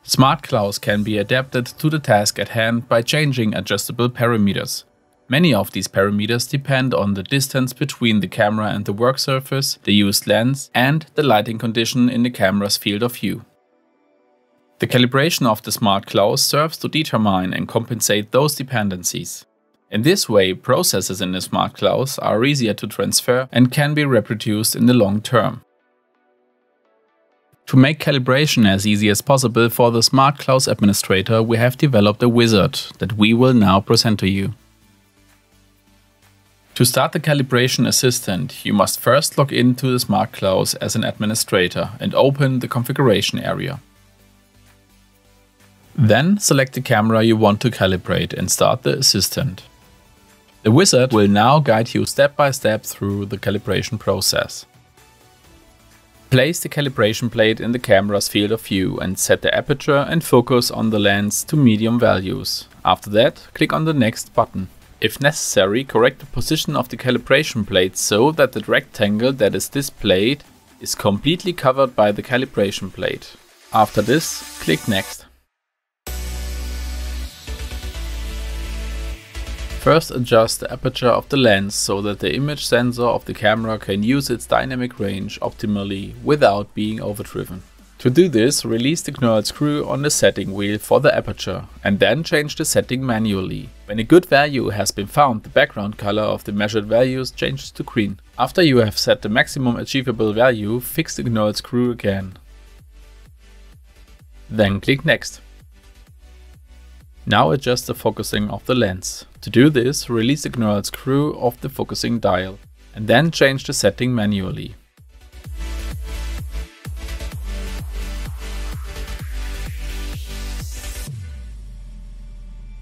Smart Klaus can be adapted to the task at hand by changing adjustable parameters. Many of these parameters depend on the distance between the camera and the work surface, the used lens, and the lighting condition in the camera's field of view. The calibration of the Smart Klaus serves to determine and compensate those dependencies. In this way, processes in the Smart Klaus are easier to transfer and can be reproduced in the long term. To make calibration as easy as possible for the Smart Klaus administrator, we have developed a wizard that we will now present to you. To start the calibration assistant, you must first log into the Smart Klaus as an administrator and open the configuration area. Then select the camera you want to calibrate and start the assistant. The wizard will now guide you step by step through the calibration process. Place the calibration plate in the camera's field of view and set the aperture and focus on the lens to medium values. After that, click on the next button. If necessary, correct the position of the calibration plate so that the rectangle that is displayed is completely covered by the calibration plate. After this, click Next. First, adjust the aperture of the lens so that the image sensor of the camera can use its dynamic range optimally without being overdriven. To do this, release the knurled screw on the setting wheel for the aperture and then change the setting manually. When a good value has been found, the background color of the measured values changes to green. After you have set the maximum achievable value, fix the knurled screw again. Then click Next. Now adjust the focusing of the lens. To do this, release the knurled screw of the focusing dial and then change the setting manually.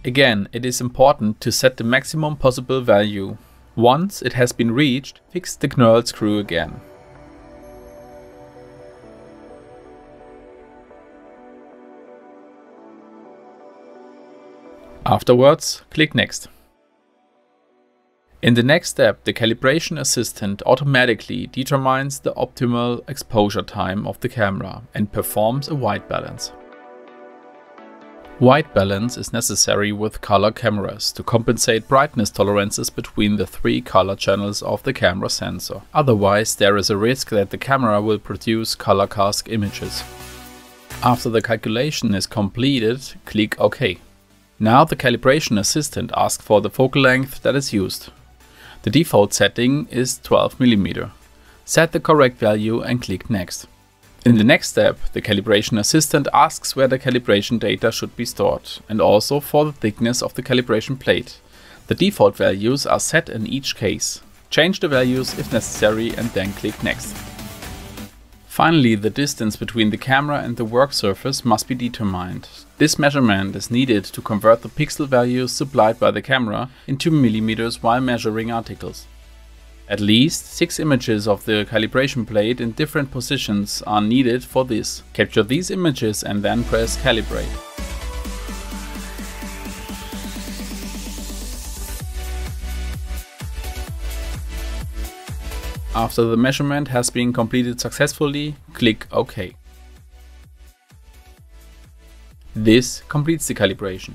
Again, it is important to set the maximum possible value. Once it has been reached, fix the knurled screw again. Afterwards, click Next. In the next step, the calibration assistant automatically determines the optimal exposure time of the camera and performs a white balance. White balance is necessary with color cameras to compensate brightness tolerances between the three color channels of the camera sensor. Otherwise, there is a risk that the camera will produce color cast images. After the calculation is completed, click OK. Now the calibration assistant asks for the focal length that is used. The default setting is 12 mm. Set the correct value and click Next. In the next step, the calibration assistant asks where the calibration data should be stored and also for the thickness of the calibration plate. The default values are set in each case. Change the values if necessary and then click Next. Finally, the distance between the camera and the work surface must be determined. This measurement is needed to convert the pixel values supplied by the camera into millimeters while measuring articles. At least 6 images of the calibration plate in different positions are needed for this. Capture these images and then press Calibrate. After the measurement has been completed successfully, click OK. This completes the calibration.